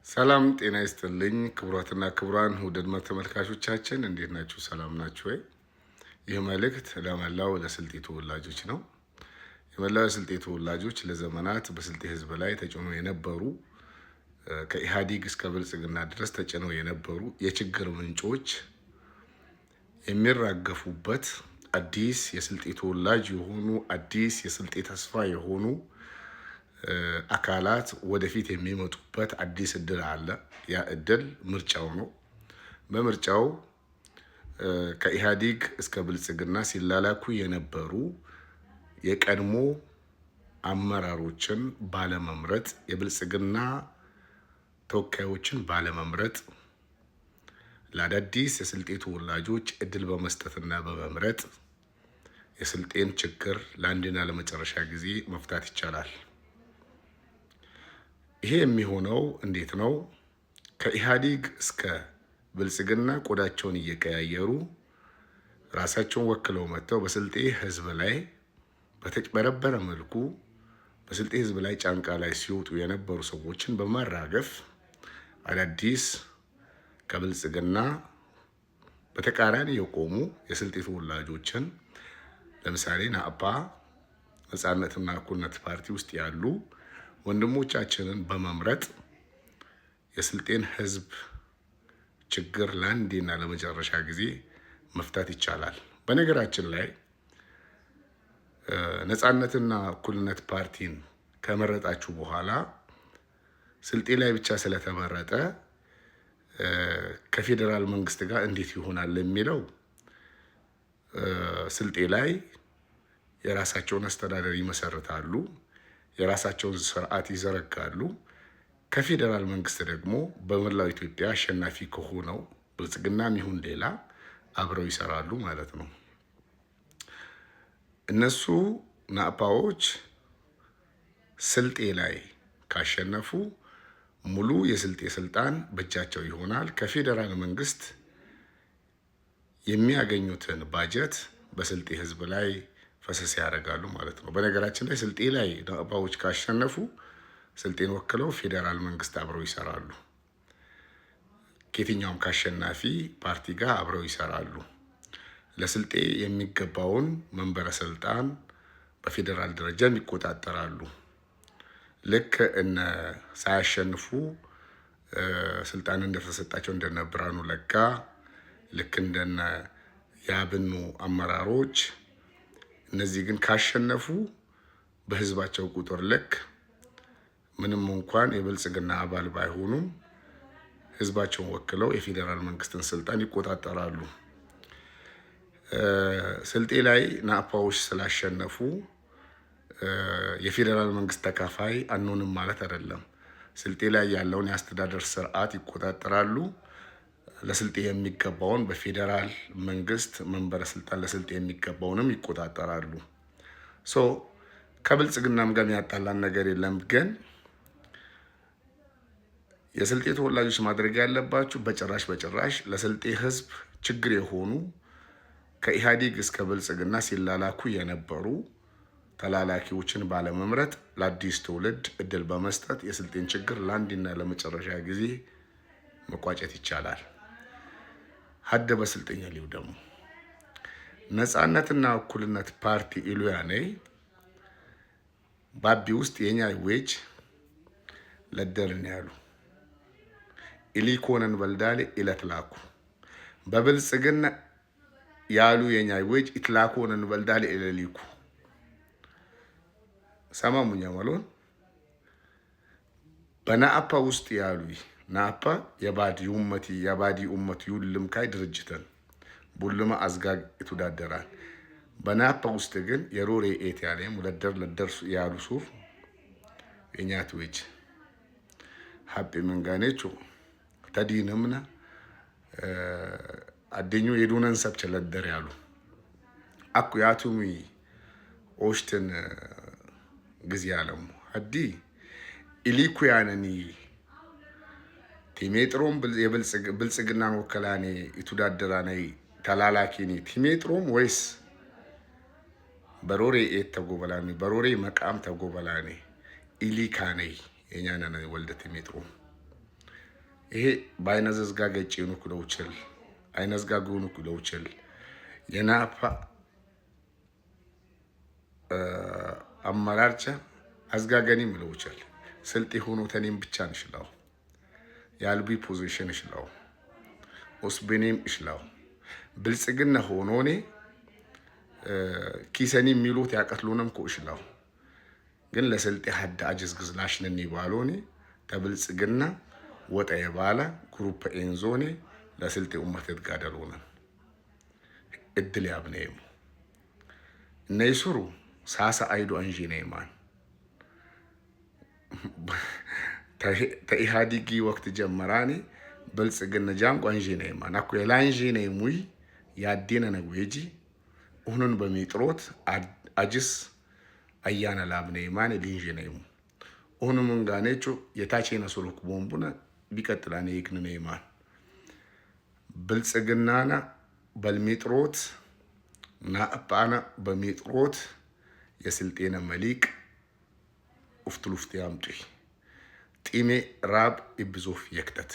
ሰላም ጤና ይስጥልኝ ክቡራትና ክቡራን ውድ ተመልካቾቻችን እንዴት ናችሁ? ሰላም ናችሁ ወይ? ይህ መልእክት ለመላው ለስልጤ ተወላጆች ነው። የመላው የስልጤ ተወላጆች ለዘመናት በስልጤ ሕዝብ ላይ ተጭነው የነበሩ ከኢህአዴግ እስከ ብልጽግና ድረስ ተጭነው የነበሩ የችግር ምንጮች የሚራገፉበት አዲስ የስልጤ ተወላጅ የሆኑ አዲስ የስልጤ ተስፋ የሆኑ አካላት ወደፊት የሚመጡበት አዲስ እድል አለ። ያ እድል ምርጫው ነው። በምርጫው ከኢህአዴግ እስከ ብልጽግና ሲላላኩ የነበሩ የቀድሞ አመራሮችን ባለመምረጥ የብልጽግና ተወካዮችን ባለመምረጥ ለአዳዲስ የስልጤ ተወላጆች እድል በመስጠትና በመምረጥ የስልጤን ችግር ለአንድና ለመጨረሻ ጊዜ መፍታት ይቻላል። ይሄ የሚሆነው እንዴት ነው? ከኢህአዴግ እስከ ብልጽግና ቆዳቸውን እየቀያየሩ ራሳቸውን ወክለው መጥተው በስልጤ ህዝብ ላይ በተጭበረበረ መልኩ በስልጤ ህዝብ ላይ ጫንቃ ላይ ሲወጡ የነበሩ ሰዎችን በማራገፍ አዳዲስ ከብልጽግና በተቃራኒ የቆሙ የስልጤ ተወላጆችን ለምሳሌ ናአፓ ነጻነትና እኩልነት ፓርቲ ውስጥ ያሉ ወንድሞቻችንን በመምረጥ የስልጤን ህዝብ ችግር ለአንዴና ለመጨረሻ ጊዜ መፍታት ይቻላል። በነገራችን ላይ ነጻነትና እኩልነት ፓርቲን ከመረጣችሁ በኋላ ስልጤ ላይ ብቻ ስለተመረጠ ከፌደራል መንግስት ጋር እንዴት ይሆናል የሚለው ስልጤ ላይ የራሳቸውን አስተዳደር ይመሰርታሉ፣ የራሳቸውን ስርዓት ይዘረጋሉ። ከፌደራል መንግስት ደግሞ በመላው ኢትዮጵያ አሸናፊ ከሆነው ብልጽግናም ይሁን ሌላ አብረው ይሰራሉ ማለት ነው። እነሱ ናፓዎች ስልጤ ላይ ካሸነፉ ሙሉ የስልጤ ስልጣን በእጃቸው ይሆናል። ከፌደራል መንግስት የሚያገኙትን ባጀት በስልጤ ህዝብ ላይ ፈሰስ ያደርጋሉ ማለት ነው። በነገራችን ላይ ስልጤ ላይ ናፓዎች ካሸነፉ ስልጤን ወክለው ፌደራል መንግስት አብረው ይሰራሉ። ከየትኛውም ካሸናፊ ፓርቲ ጋር አብረው ይሰራሉ። ለስልጤ የሚገባውን መንበረ ስልጣን በፌደራል ደረጃ ይቆጣጠራሉ። ልክ እነ ሳያሸንፉ ስልጣን እንደተሰጣቸው እንደነ ብርሃኑ ነጋ ልክ እንደነ የአብኑ አመራሮች እነዚህ ግን ካሸነፉ በህዝባቸው ቁጥር ልክ ምንም እንኳን የብልጽግና አባል ባይሆኑም ህዝባቸውን ወክለው የፌደራል መንግስትን ስልጣን ይቆጣጠራሉ። ስልጤ ላይ ናፓዎች ስላሸነፉ የፌደራል መንግስት ተካፋይ አንሆንም ማለት አይደለም። ስልጤ ላይ ያለውን የአስተዳደር ስርዓት ይቆጣጠራሉ። ለስልጤ የሚገባውን በፌደራል መንግስት መንበረ ስልጣን ለስልጤ የሚገባውንም ይቆጣጠራሉ። ከብልጽግናም ጋር የሚያጣላን ነገር የለም። ግን የስልጤ ተወላጆች ማድረግ ያለባችሁ በጭራሽ ለስልጤ ህዝብ ችግር የሆኑ ከኢህአዴግ እስከ ብልጽግና ሲላላኩ የነበሩ ተላላኪዎችን ባለመምረጥ ለአዲስ ትውልድ እድል በመስጠት የስልጤን ችግር ለአንድና ለመጨረሻ ጊዜ መቋጨት ይቻላል። ሀደ በስልጤኛ ሊው ደግሞ ነጻነትና እኩልነት ፓርቲ ኢሉያኔ ባቢ ውስጥ የኛ ዌጅ ለደርን ያሉ ኢሊኮነን በልዳሌ ኢለትላኩ በብልጽግና ያሉ የኛ ዌጅ ኢትላኮነን በልዳሌ ኢለሊኩ ሰማሙኛ ማሎን በናአፓ ውስጥ ያሉ ናአፓ የባዲ ኡመት ይውልም ካይ ድርጅተን ቡልማ አዝጋግ ይተዳደራል። በናአፓ ውስጥ ግን የሮሬ ኤት ያለም ለደርሱ ያሉ ሱፍ የኛት ዌጅ ሀብ መንጋኔቾ ተዲንምና አደኙ የዱነን ሰብቸ ለደር ያሉ አኩ ያቱሚ ኦሽትን ጊዜ ያለሙ አዲ ኢሊኩ ያነኒ ቲሜጥሮም ብልጽግናን ወከላኔ ይተዳደራኔ ተላላኪኒ ቲሜጥሮም ወይስ በሮሬ ኤት ተጎበላኔ በሮሬ መቃም ተጎበላኔ ኢሊካኔ የኛና ወልደ ቲሜጥሮም ይሄ ባይነዘዝጋ ገጪኑ ኩለውችል አይነዝጋ ጉኑ ኩለውችል የናፋ አመራርቻ አዝጋገኒ ምለውችል ስልጤ ሆኖ ተኔም ብቻ ንሽላው ያልቢ ፖዚሽን ይሽላው ኦስቤኔም ይሽላው ብልጽግና ሆኖኔ ኪሰኒ ሚሉት ያቀትሉንም ኮሽላው ግን ለስልጤ ሀዳ አጅዝ ግዝላሽነኒ ባሎኔ ተብልጽግና ወጣ የባላ ግሩፕ ኤንዞኔ ለስልጤ ኡመት ተጋደሉና እድል ያብነየሙ ነይሱሩ ሳሳ አይዱ አንጂ ነይማን ተኢሃዲጊ ወቅት ጀመራኔ ብልጽግና ጃንቆ አንጂ ነይማን አኩ የላንጂ ነይሙይ ያዲነ ነጉጂ ኡሁኑን በሚጥሮት አጅስ አያና ላብነይማን ሊንጂ ነይሙ ኡሁኑ መንጋኔቹ የታቼና ሶሎክ ቦምቡና ቢቀጥላኔ ይክነ ነይማን ብልጽግናና በልሚጥሮት ናአፓና በሚጥሮት የስልጤና መሊቅ ኡፍትሉፍት ያምጪ ጢሜ ራብ ይብዞፍ የክተት